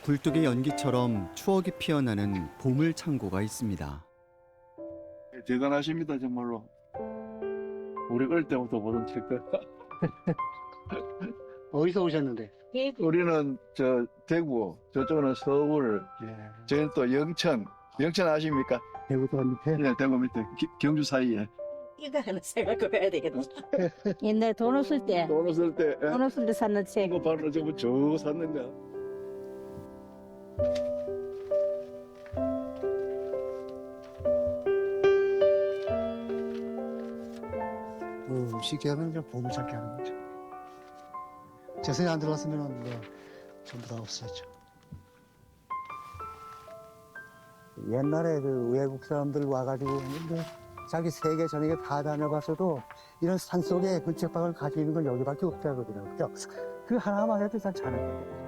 굴뚝의 연기처럼 추억이 피어나는 보물 창고가 있습니다. 대단하십니다, 정말로. 우리 어릴 때부터 보던 책들. 어디서 오셨는데? 우리는 저 대구, 저쪽은 서울, 예. 저희는 또 영천. 영천 아십니까? 대구도 밑에. 네, 대구 밑에 경주 사이에. 이거 하나 사갖고 가야 되겠다. 옛날 돈 없을 때, 돈 없을 때, 돈 없을 때 샀는 책. 이거 바로 전부 저 샀는 거. 쉽게 하면 그냥 보물찾기 하는 거죠. 재산이 안 들어왔으면 뭐 전부 다 없었죠. 옛날에 그 외국 사람들 와가지고 했는데 자기 세계 전역에 다 다녀봤어도 이런 산속에 굴책방을 가지고 있는 건 여기밖에 없다거든요. 그 하나만 해도 다 잘해요.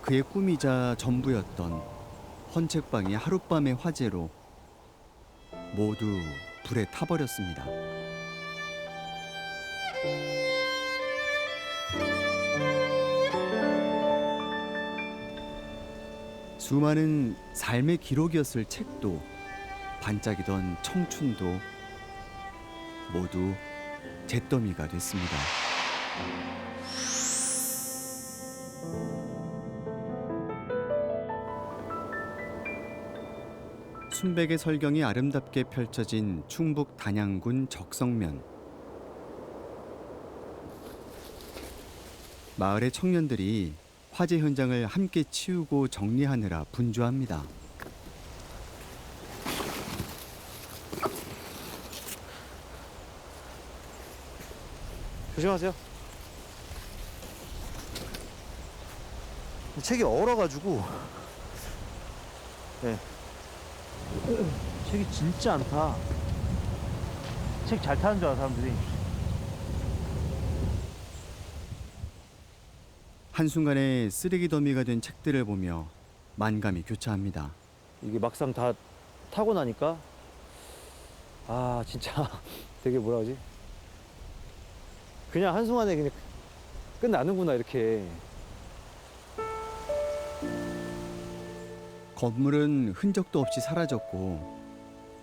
그의 꿈이자 전부였던 헌책방이 하룻밤의 화재로 모두 불에 타버렸습니다. 수많은 삶의 기록이었을 책도 반짝이던 청춘도 모두 잿더미가 됐습니다. 순백의 설경이 아름답게 펼쳐진 충북 단양군 적성면. 마을의 청년들이 화재 현장을 함께 치우고 정리하느라 분주합니다. 조심하세요. 책이 얼어가지고. 네. 책이 진짜 안 타. 책 잘 타는 줄 알아, 사람들이. 한순간에 쓰레기 더미가 된 책들을 보며 만감이 교차합니다. 이게 막상 다 타고 나니까 아 진짜 되게 뭐라 그러지? 그냥 한순간에 그냥 끝나는구나 이렇게. 건물은 흔적도 없이 사라졌고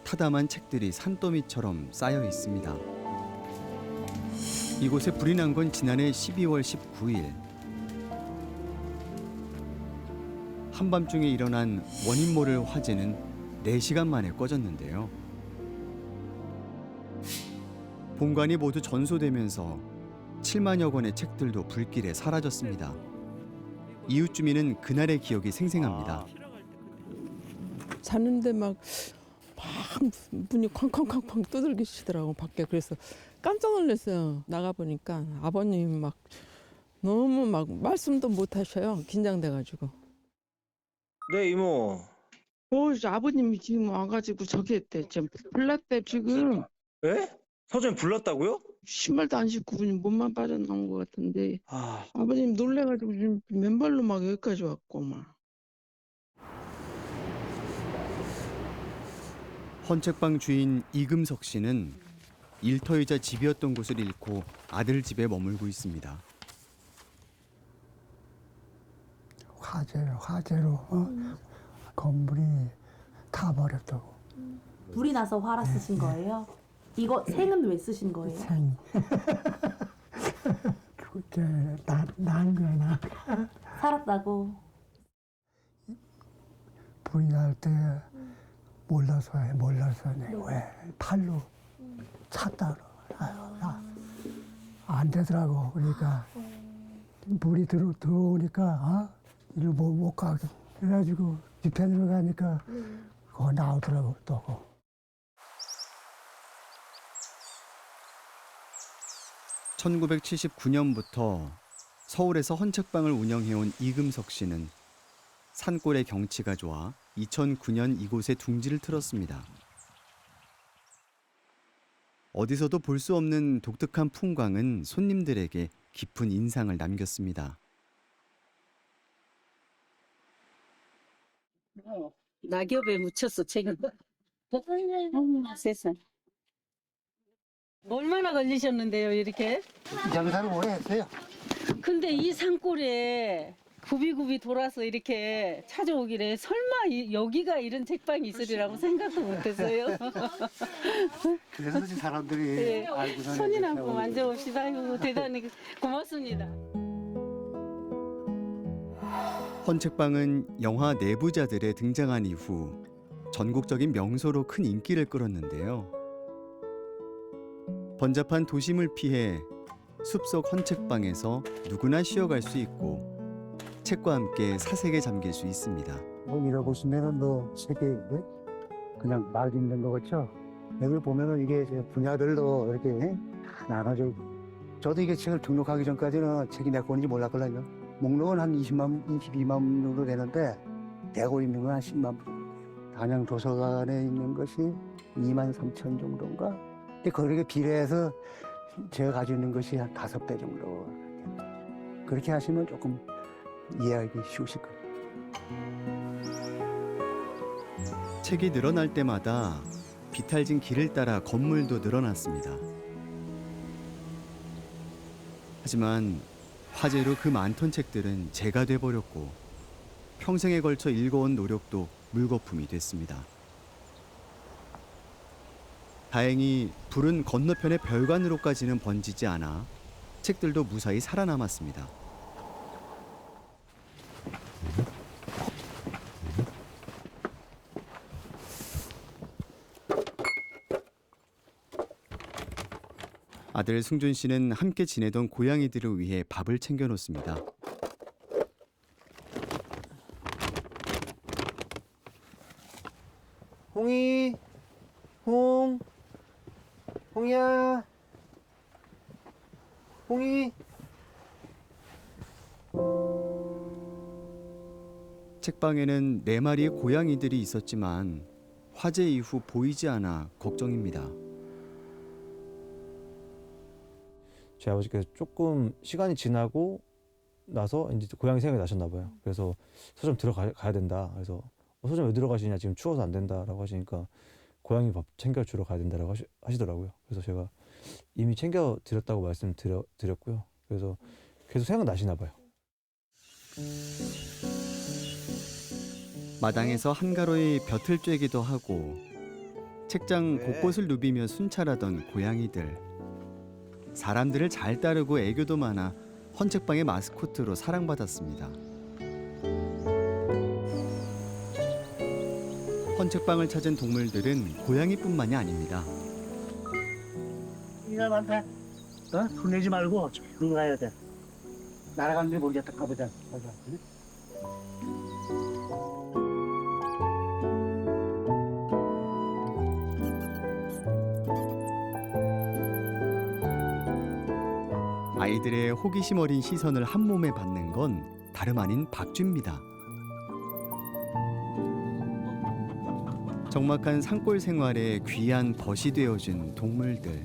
타담한 책들이 산더미처럼 쌓여 있습니다. 이곳에 불이 난 건 지난해 12월 19일. 한밤중에 일어난 원인 모를 화재는 4시간 만에 꺼졌는데요. 본관이 모두 전소되면서 7만여 권의 책들도 불길에 사라졌습니다. 이웃 주민은 그날의 기억이 생생합니다. 자는데 막 문이 쾅쾅쾅쾅 두들기시더라고 밖에. 그래서 깜짝 놀랐어요. 나가 보니까 아버님이 막 너무 막 말씀도 못 하셔요. 긴장돼가지고. 네, 이모. 아버님이 지금 와가지고 저기 했대. 지금 불났대 지금. 에? 서점이 불났다고요? 신발도 안 신고 그냥 몸만 빠져나온 것 같은데 아, 아버님 놀래가지고 지금 맨발로 막 여기까지 왔고 막. 헌책방 주인 이금석 씨는 일터이자 집이었던 곳을 잃고 아들 집에 머물고 있습니다. 화재로 건물이 타버렸다고. 불이 나서 화라 쓰신 거예요? 이거 생은 왜 쓰신 거예요? 생. 그게 난 거야, 나. 살았다고. 불이 날 때 몰라서 내가 왜 팔로 찼다 그러고. 안 되더라고. 그러니까 물이 들어오니까 이리로 못 가게. 그래가지고 뒤편으로 가니까 그거 나오더라고 또. 1979년부터 서울에서 헌책방을 운영해온 이금석 씨는 산골의 경치가 좋아 2009년 이곳에 둥지를 틀었습니다. 어디서도 볼 수 없는 독특한 풍광은 손님들에게 깊은 인상을 남겼습니다. 낙엽에 묻혔어 책을. 세상. 얼마나 걸리셨는데요 이렇게? 장사를 오래 했어요. 근데 이 산골에 굽이굽이 돌아서 이렇게 찾아오기래 설마 여기가 이런 책방이 있으리라고 생각도 못했어요. 그래서 사람들이 네. 알고서 손이나 한번 만져봅시다. 아이고, 대단히 고맙습니다. 헌책방은 영화 내부자들에 등장한 이후 전국적인 명소로 큰 인기를 끌었는데요. 번잡한 도심을 피해 숲속 헌책방에서 누구나 쉬어갈 수 있고 책과 함께 사색에 잠길 수 있습니다. 밀어보시면은 뭐 책이 그냥 막 있는 거 같죠? 여기 보면은 이게 이제 분야별로 이렇게 다 나눠져 있고, 저도 이게 책을 등록하기 전까지는 책이 몇 권인지 몰랐거든요. 목록은 한 22만 정도 되는데 내고 있는 건 한 10만 부. 단양 도서관에 있는 것이 2만 3천 정도인가? 근데 거기에 비례해서 제가 가지고 있는 것이 한 5배 정도. 그렇게 하시면 조금 이해하기 쉬우실 거예요. 책이 늘어날 때마다 비탈진 길을 따라 건물도 늘어났습니다. 하지만 화재로 그 많던 책들은 재가 돼버렸고 평생에 걸쳐 읽어온 노력도 물거품이 됐습니다. 다행히 불은 건너편의 별관으로까지는 번지지 않아 책들도 무사히 살아남았습니다. 아들 승준 씨는 함께 지내던 고양이들을 위해 밥을 챙겨 놓습니다. 홍이, 홍이야, 홍이. 책방에는 4마리의 고양이들이 있었지만 화재 이후 보이지 않아 걱정입니다. 제 아버지께서 조금 시간이 지나고 나서 이제 고양이 생각이 나셨나 봐요. 그래서 서점 들어가야 된다. 그래서 서점 왜 들어가시냐, 지금 추워서 안 된다라고 하시니까 고양이 밥 챙겨주러 가야 된다라고 하시더라고요. 그래서 제가 이미 챙겨드렸다고 말씀드렸고요. 그래서 계속 생각나시나 봐요. 마당에서 한가로이 벼틀 쬐기도 하고 책장 곳곳을 누비며 순찰하던 고양이들. 사람들을 잘 따르고 애교도 많아 헌책방의 마스코트로 사랑받았습니다. 헌책방을 찾은 동물들은 고양이뿐만이 아닙니다. 이놈한테 혼내지 말고 조용히 가야 돼. 날아가는지 모르겠다. 가보자. 가자. 응? 아이들의 호기심 어린 시선을 한 몸에 받는 건 다름 아닌 박쥐입니다. 적막한 산골 생활에 귀한 벗이 되어준 동물들.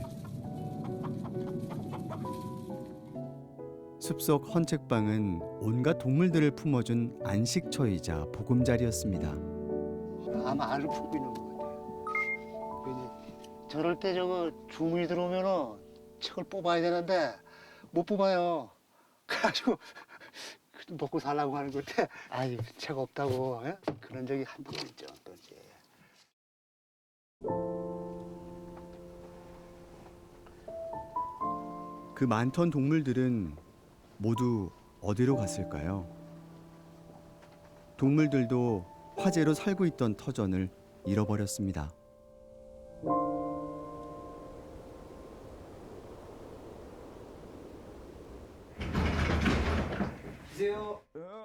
숲속 헌책방은 온갖 동물들을 품어준 안식처이자 보금자리였습니다. 아마 알을 품고 있는 것 같아요. 근데 저럴 때 저거 주문이 들어오면은 책을 뽑아야 되는데 못 뽑아요. 그래가지고 먹고 살라고 하는 건데 아이 책 없다고 그런 적이 한두 번 있죠. 또 이제. 그 많던 동물들은 모두 어디로 갔을까요? 동물들도 화재로 살고 있던 터전을 잃어버렸습니다.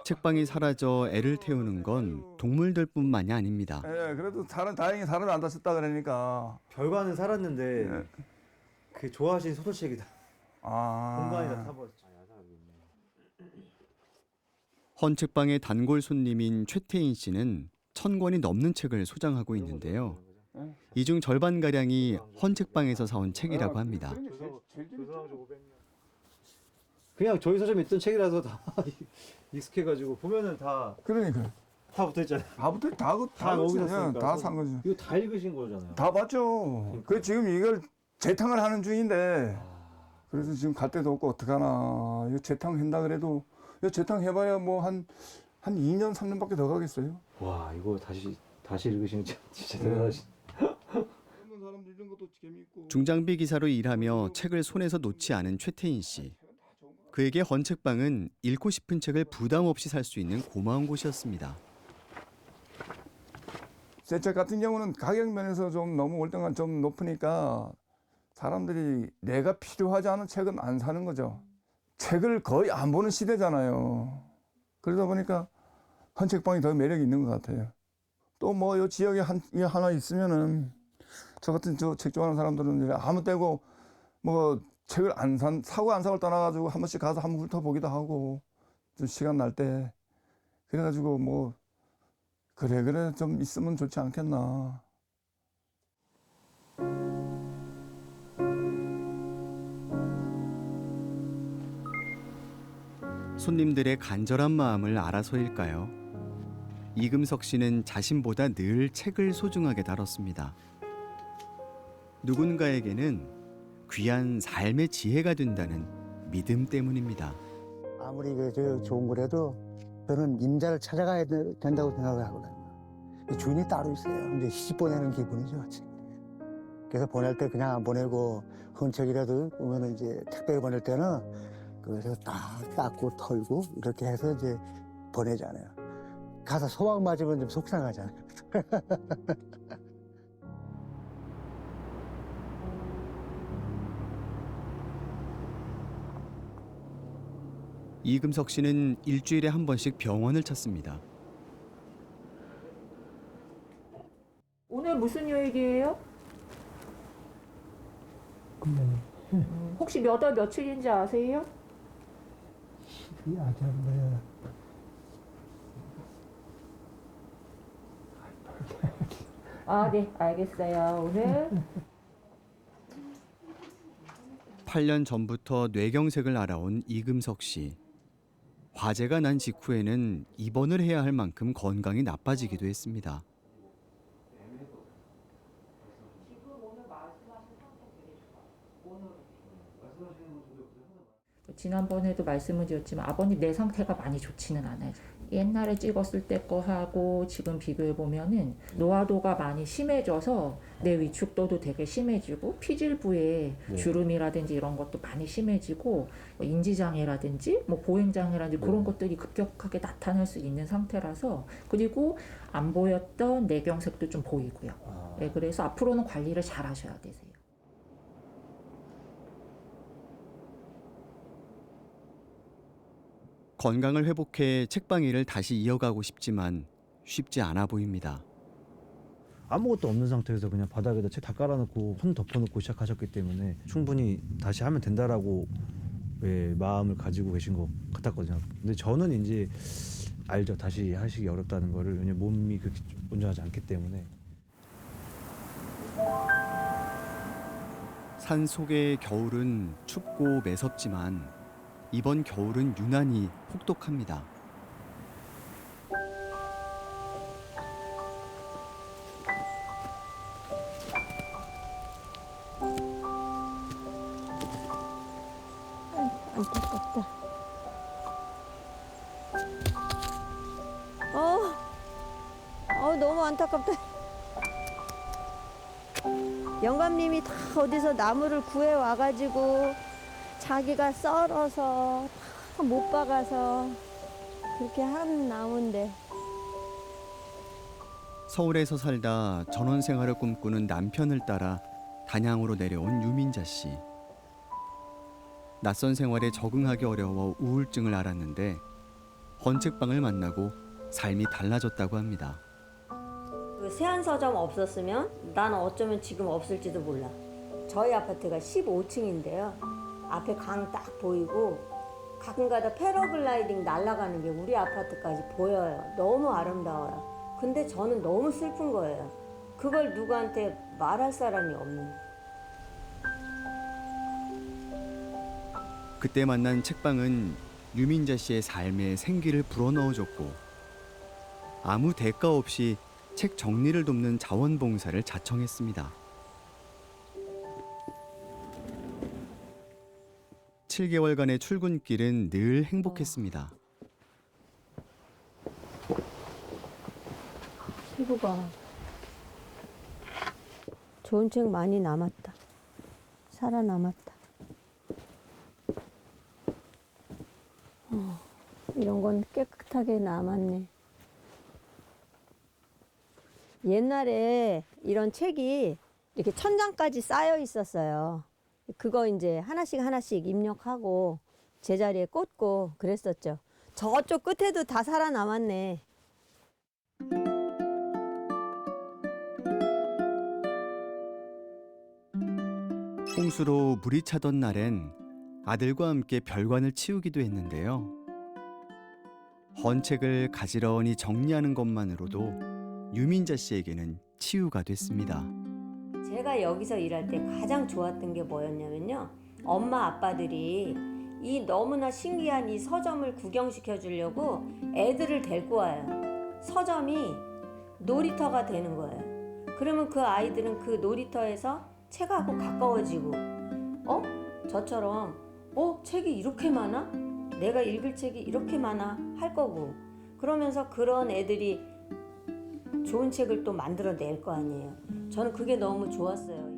책방이 사라져 애를 태우는 건 동물들뿐만이 아닙니다. 예, 그래도 다행히 사람이 안 다쳤다 그러니까. 별관은 살았는데 예. 그 좋아하신 소설책이다. 공간이 다 타버렸죠. 헌책방의 단골 손님인 최태인 씨는 1000권이 넘는 책을 소장하고 있는데요. 이 중 절반가량이 헌책방에서 사온 책이라고 합니다. 그냥 저희 서점에 있던 책이라서 다 익숙해가지고 보면은 다 그러니까 붙어있잖아요. 다부터 다 거기서 그냥 쓰니까. 다 산 거지. 이거 다 읽으신 거잖아요. 다 봤죠. 그 지금 이걸 재탕을 하는 중인데 그래서 지금 갈 데도 없고 어떡하나. 이거 재탕한다 그래도 이거 재탕해봐야 뭐 한 2년 3년밖에 더 가겠어요. 와 이거 다시 읽으시면 진짜 대단하시. 중장비 기사로 일하며 책을 손에서 놓지 않은 최태인 씨. 그에게 헌책방은 읽고 싶은 책을 부담 없이 살 수 있는 고마운 곳이었습니다. 새 책 같은 경우는 가격 면에서 좀 너무 월등한 좀 높으니까 사람들이 내가 필요하지 않은 책은 안 사는 거죠. 책을 거의 안 보는 시대잖아요. 그러다 보니까 헌책방이 더 매력이 있는 것 같아요. 또 뭐 이 지역에 하나 있으면은 저 같은 저 책 좋아하는 사람들은 이제 아무 때고 뭐 책을 사고 안 사고를 떠나가지고 한 번씩 가서 한번 훑어보기도 하고 좀 시간 날 때 그래가지고 뭐 그래 좀 있으면 좋지 않겠나. 손님들의 간절한 마음을 알아서일까요? 이금석 씨는 자신보다 늘 책을 소중하게 다뤘습니다. 누군가에게는 귀한 삶의 지혜가 된다는 믿음 때문입니다. 아무리 저 좋은 거라도 저는 임자를 찾아가야 된다고 생각을 하거든요. 주인이 따로 있어요. 이제 시집 보내는 기분이죠, 같이. 그래서 보낼 때 그냥 안 보내고 헌책이라도 오면 이제 택배 보낼 때는 그래서 딱 닦고 털고 이렇게 해서 이제 보내잖아요. 가서 소방 맞으면 좀 속상하잖아요. 이금석 씨는 일주일에 한 번씩 병원을 찾습니다. 오늘 무슨 요일이에요? 혹시 몇 월 며칠인지 아세요? 아, 네, 알겠어요. 오늘 8년 전부터 뇌경색을 알아온 이금석 씨. 화재가 난 직후에는 입원을 해야 할 만큼 건강이 나빠지기도 했습니다. 지난번에도 말씀을 드렸지만 아버님 내 상태가 많이 좋지는 않아요. 옛날에 찍었을 때 거하고 지금 비교해 보면은 노화도가 많이 심해져서 내 위축도도 되게 심해지고 피질부에 주름이라든지 이런 것도 많이 심해지고 인지장애라든지 뭐 보행장애라든지 그런 것들이 급격하게 나타날 수 있는 상태라서 그리고 안 보였던 뇌경색도 좀 보이고요. 네, 그래서 앞으로는 관리를 잘 하셔야 되세요. 건강을 회복해 책방 일을 다시 이어가고 싶지만 쉽지 않아 보입니다. 아무것도 없는 상태에서 그냥 바닥에다 책 다 깔아놓고 손 덮어놓고 시작하셨기 때문에 충분히 다시 하면 된다라고 마음을 가지고 계신 것 같았거든요. 근데 저는 이제 알죠. 다시 하시기 어렵다는 거를. 왜냐면 몸이 그렇게 온전하지 않기 때문에. 산 속의 겨울은 춥고 매섭지만 이번 겨울은 유난히 혹독합니다. 안타깝다. 너무 안타깝다. 영감님이 다 어디서 나무를 구해 와가지고 자기가 썰어서 다 못 박아서 그렇게 한 나무인데. 서울에서 살다 전원 생활을 꿈꾸는 남편을 따라 단양으로 내려온 유민자 씨. 낯선 생활에 적응하기 어려워 우울증을 앓았는데 헌책방을 만나고 삶이 달라졌다고 합니다. 그 세안서점 없었으면 나는 어쩌면 지금 없을지도 몰라. 저희 아파트가 15층인데요. 앞에 강 딱 보이고 가끔가다 패러글라이딩 날아가는 게 우리 아파트까지 보여요. 너무 아름다워요. 근데 저는 너무 슬픈 거예요. 그걸 누구한테 말할 사람이 없는 거야. 그때 만난 책방은 유민자 씨의 삶에 생기를 불어넣어줬고 아무 대가 없이 책 정리를 돕는 자원봉사를 자청했습니다. 7개월간의 출근길은 늘 행복했습니다. 피부가 좋은 책 많이 남았다. 살아남았다. 이런 건 깨끗하게 남았네. 옛날에 이런 책이 이렇게 천장까지 쌓여 있었어요. 그거 이제 하나씩 하나씩 입력하고 제자리에 꽂고 그랬었죠. 저쪽 끝에도 다 살아남았네. 홍수로 물이 차던 날엔 아들과 함께 별관을 치우기도 했는데요. 헌책을 가지런히 정리하는 것만으로도 유민자 씨에게는 치유가 됐습니다. 제가 여기서 일할 때 가장 좋았던 게 뭐였냐면요. 엄마 아빠들이 이 너무나 신기한 이 서점을 구경시켜 주려고 애들을 데리고 와요. 서점이 놀이터가 되는 거예요. 그러면 그 아이들은 그 놀이터에서 책하고 가까워지고 저처럼 책이 이렇게 많아? 내가 읽을 책이 이렇게 많아? 할 거고 그러면서 그런 애들이 좋은 책을 또 만들어낼 거 아니에요. 저는 그게 너무 좋았어요.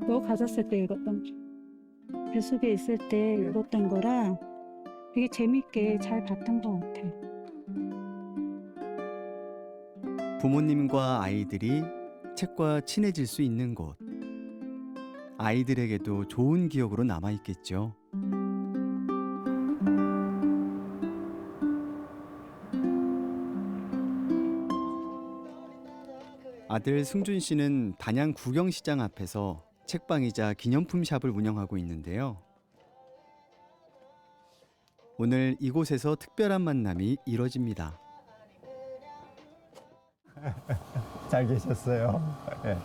너 가졌을 때 읽었던 뱃속에 있을 때 읽었던 거라 되게 재밌게 잘 봤던 것 같아. 부모님과 아이들이 책과 친해질 수 있는 곳. 아이들에게도 좋은 기억으로 남아있겠죠. 아들 승준 씨는 단양 구경시장 앞에서 책방이자 기념품 샵을 운영하고 있는데요. 오늘 이곳에서 특별한 만남이 이뤄집니다. 잘 계셨어요. 네.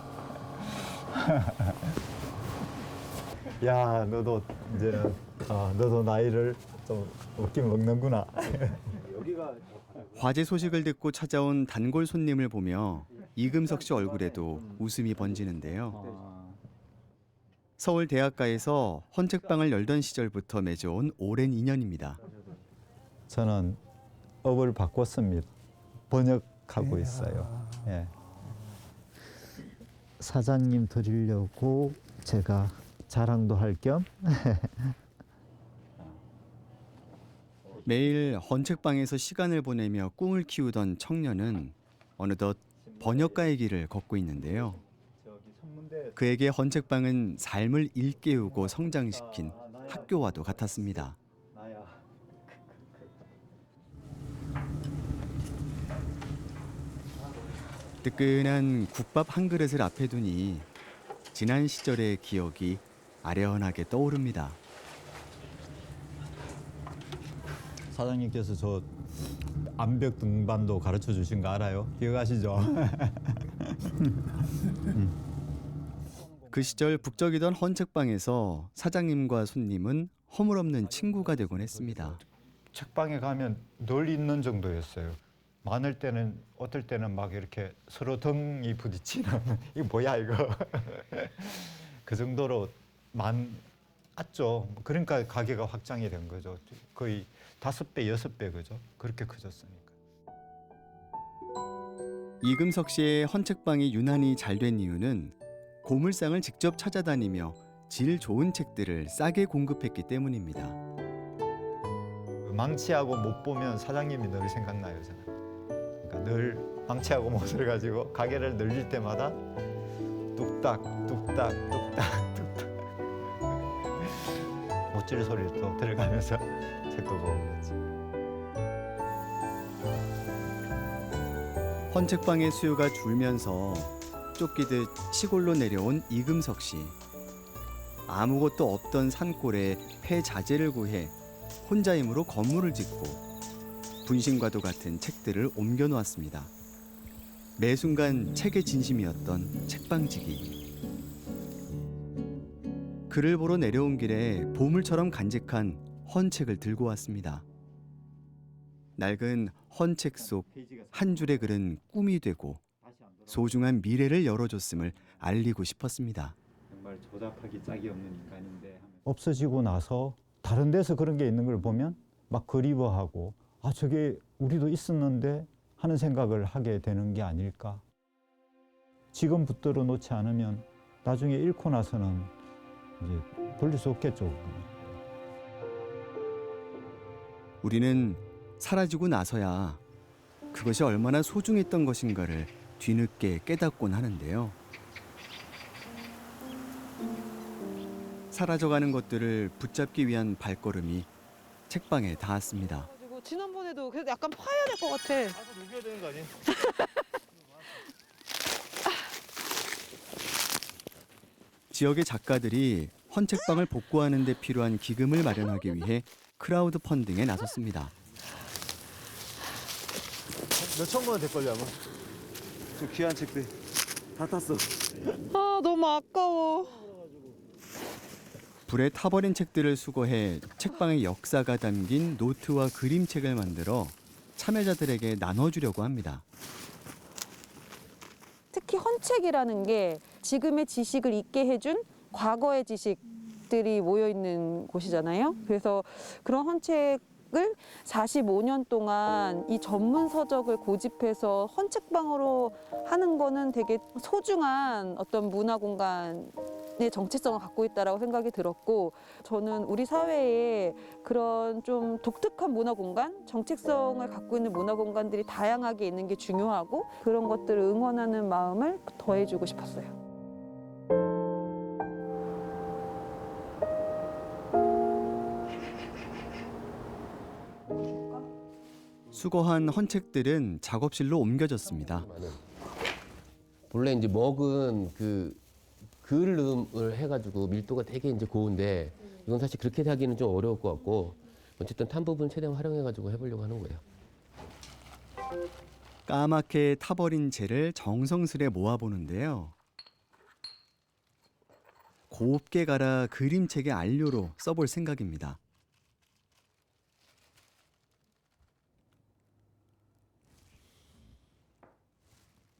야, 너도 이제 너도 나이를 좀 먹긴 먹는구나. 화재 소식을 듣고 찾아온 단골 손님을 보며 이금석 씨 얼굴에도 웃음이 번지는데요. 서울 대학가에서 헌책방을 열던 시절부터 맺어온 오랜 인연입니다. 저는 업을 바꿨습니다. 번역하고 있어요. 예. 사장님 드리려고 제가 자랑도 할 겸 매일 헌책방에서 시간을 보내며 꿈을 키우던 청년은 어느덧 번역가의 길을 걷고 있는데요. 그에게 헌책방은 삶을 일깨우고 성장시킨 학교와도 같았습니다. 뜨끈한 국밥 한 그릇을 앞에 두니 지난 시절의 기억이 아련하게 떠오릅니다. 사장님께서 저 암벽 등반도 가르쳐 주신 거 알아요? 기억하시죠? 그 시절 북적이던 헌책방에서 사장님과 손님은 허물없는 친구가 되곤 했습니다. 책방에 가면 늘 있는 정도였어요. 많을 때는 어떨 때는 막 이렇게 서로 등이 부딪히는 이거 뭐야 이거 그 정도로 많았죠. 그러니까 가게가 확장이 된 거죠. 거의 5배, 6배 그죠? 그렇게 커졌으니까. 이금석 씨의 헌책방이 유난히 잘 된 이유는 고물상을 직접 찾아다니며 질 좋은 책들을 싸게 공급했기 때문입니다. 망치하고 못 보면 사장님이 늘 생각나요, 저는. 그러니까 늘 망치하고 못을 가지고 가게를 늘릴 때마다 뚝딱 뚝딱 뚝딱 뚝딱 못질 소리를 또 들어가면서 책도 보고 그랬지. 헌책방의 수요가 줄면서 쫓기듯 시골로 내려온 이금석 씨. 아무것도 없던 산골에 폐자재를 구해 혼자 힘으로 건물을 짓고 분신과도 같은 책들을 옮겨 놓았습니다. 매 순간 책의 진심이었던 책방지기. 글을 보러 내려온 길에 보물처럼 간직한 헌책을 들고 왔습니다. 낡은 헌책 속 한 줄의 글은 꿈이 되고 소중한 미래를 열어줬음을 알리고 싶었습니다. 정말 조잡하기 짝이 없는 인간인데 없어지고 나서 다른 데서 그런 게 있는 걸 보면 막 그리워하고 아 저게 우리도 있었는데 하는 생각을 하게 되는 게 아닐까. 지금 붙들어 놓지 않으면 나중에 잃고 나서는 이제 돌릴 수 없겠죠. 우리는 사라지고 나서야 그것이 얼마나 소중했던 것인가를 뒤늦게 깨닫곤 하는데요. 사라져가는 것들을 붙잡기 위한 발걸음이 책방에 닿았습니다. 지난번에도 그래도 약간 파야 될 것 같아. 녹여야 되는 거 아니야? 지역의 작가들이 헌책방을 복구하는 데 필요한 기금을 마련하기 위해 크라우드 펀딩에 나섰습니다. 몇천 권 될걸요 아마. 좀 귀한 책들 다 탔어. 아 너무 아까워. 불에 타버린 책들을 수거해 책방의 역사가 담긴 노트와 그림책을 만들어 참여자들에게 나눠주려고 합니다. 특히 헌책이라는 게 지금의 지식을 잊게 해준 과거의 지식들이 모여있는 곳이잖아요. 그래서 그런 헌책을 45년 동안 이 전문 서적을 고집해서 헌책방으로 하는 거는 되게 소중한 어떤 문화 공간의 정체성을 갖고 있다고 생각이 들었고, 저는 우리 사회에 그런 좀 독특한 문화 공간, 정체성을 갖고 있는 문화 공간들이 다양하게 있는 게 중요하고 그런 것들을 응원하는 마음을 더해주고 싶었어요. 수거한 헌책들은 작업실로 옮겨졌습니다. 원래 이제 먹은 그 그을음을 해가지고 밀도가 되게 이제 고운데 이건 사실 그렇게 하기는 좀 어려울 것 같고 어쨌든 탄 부분 최대한 활용해가지고 해보려고 하는 거예요. 까맣게 타버린 재를 정성스레 모아보는데요. 곱게 갈아 그림책의 안료로 써볼 생각입니다.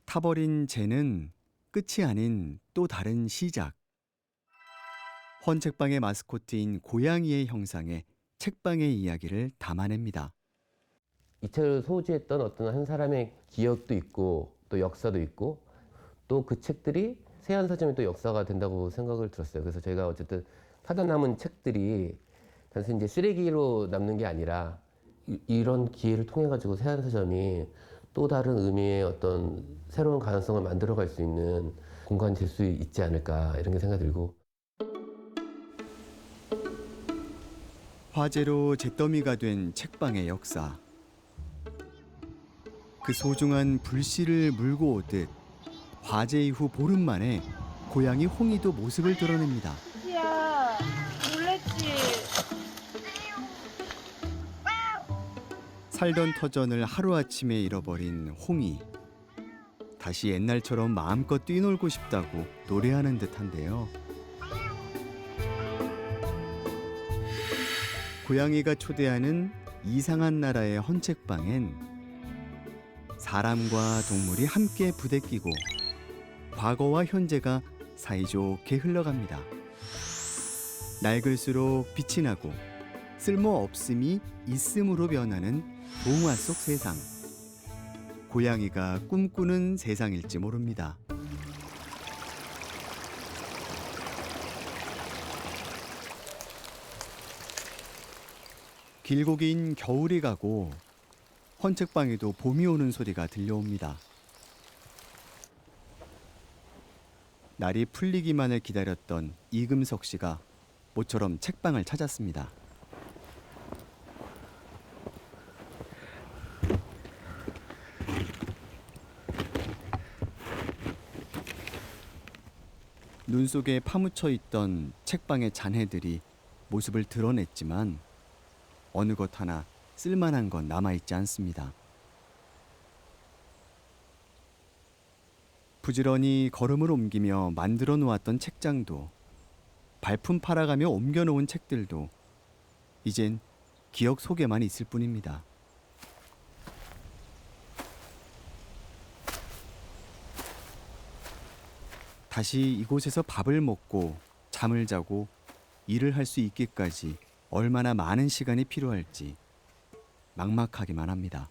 타버린 재는 끝이 아닌 또 다른 시작. 헌책방의 마스코트인 고양이의 형상에 책방의 이야기를 담아냅니다. 이 책을 소지했던 어떤 한 사람의 기억도 있고 또 역사도 있고 또 그 책들이 세안서점이 또 역사가 된다고 생각을 들었어요. 그래서 제가 어쨌든 사다 남은 책들이 단순히 이제 쓰레기로 남는 게 아니라 이런 기회를 통해 가지고 세안서점이 또 다른 의미의 어떤 새로운 가능성을 만들어갈 수 있는 공간이 될 수 있지 않을까 이런 게 생각이 들고. 화재로 잿더미가 된 책방의 역사. 그 소중한 불씨를 물고 오듯 화재 이후 보름 만에 고양이 홍이도 모습을 드러냅니다. 야, 놀랬지? 살던 터전을 하루아침에 잃어버린 홍이. 다시 옛날처럼 마음껏 뛰놀고 싶다고 노래하는 듯한데요. 고양이가 초대하는 이상한 나라의 헌책방엔 사람과 동물이 함께 부대끼고 과거와 현재가 사이좋게 흘러갑니다. 낡을수록 빛이 나고 쓸모없음이 있음으로 변하는 동화 속 세상. 고양이가 꿈꾸는 세상일지 모릅니다. 길고 긴 겨울이 가고 헌책방에도 봄이 오는 소리가 들려옵니다. 날이 풀리기만을 기다렸던 이금석 씨가 모처럼 책방을 찾았습니다. 눈 속에 파묻혀 있던 책방의 잔해들이 모습을 드러냈지만 어느 것 하나 쓸만한 건 남아있지 않습니다. 부지런히 걸음을 옮기며 만들어 놓았던 책장도, 발품 팔아가며 옮겨놓은 책들도 이젠 기억 속에만 있을 뿐입니다. 다시 이곳에서 밥을 먹고 잠을 자고 일을 할 수 있기까지 얼마나 많은 시간이 필요할지 막막하기만 합니다.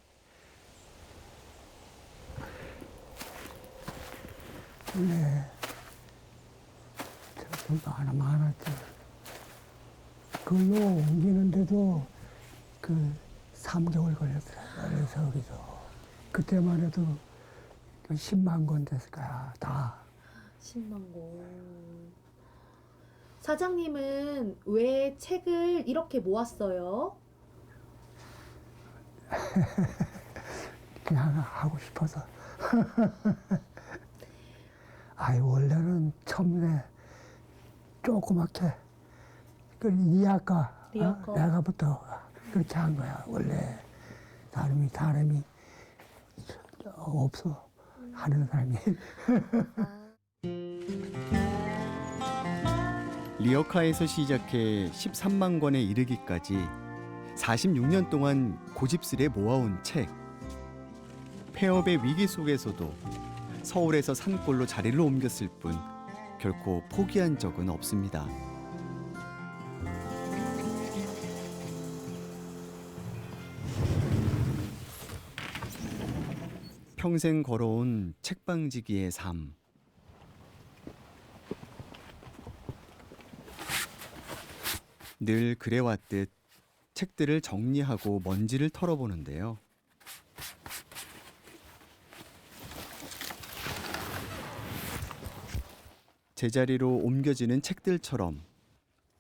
네. 많았죠. 그걸로 옮기는데도 그 3개월 걸렸어요. 그래서 여기서. 그때만 해도 10만 권 됐을 거야, 다. 10만 권. 사장님은 왜 책을 이렇게 모았어요? 그냥 하고 싶어서. 아이, 원래는 처음에 조그맣게 그 리아카 내가부터 그렇게 한 거야. 원래 사람이 없어 하는 사람이. 리어카에서 시작해 13만 권에 이르기까지 46년 동안 고집스레 모아온 책. 폐업의 위기 속에서도 서울에서 산골로 자리를 옮겼을 뿐 결코 포기한 적은 없습니다. 평생 걸어온 책방지기의 삶. 늘 그래왔듯 책들을 정리하고 먼지를 털어보는데요. 제자리로 옮겨지는 책들처럼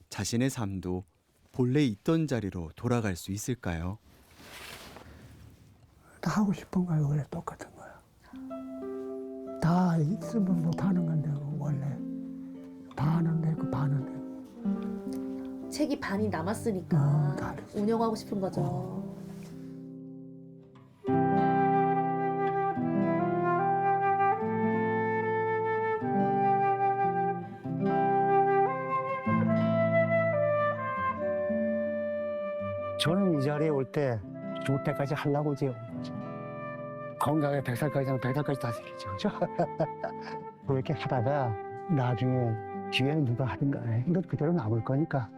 자신의 삶도 본래 있던 자리로 돌아갈 수 있을까요? 다 하고 싶은 거야. 원래 똑같은 거야. 다 있으면 못하는 건데 원래 반은 되고 반은 되고. 책이 반이 남았으니까 운영하고 싶은 거죠. 저는 이 자리에 올 때 죽을 때까지 하려고 지요. 건강에 100살까지는 100살까지 다 지키죠. 그죠? 그렇게 하다가 나중에 뒤에는 누가 하든가 이것 그대로 남을 거니까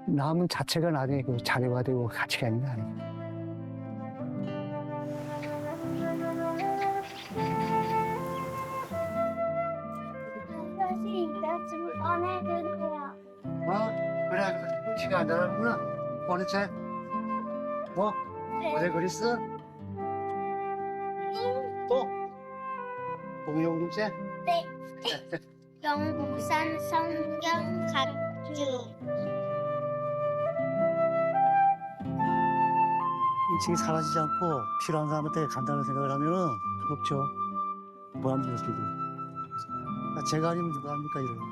남은 자체가 나중에 그 자료가 되고 가치가 있는 거 아니에요. 그래, 시간 안 되는구나. 어느 책? 뭐? 어제 그랬어? 또? 공룡국제? 네. 영국산 성경 각주. 이 책이 사라지지 않고 필요한 사람한테 간다는 생각을 하면은 부럽죠. 보람스럽기도. 제가 아니면 누가 합니까, 이런 거.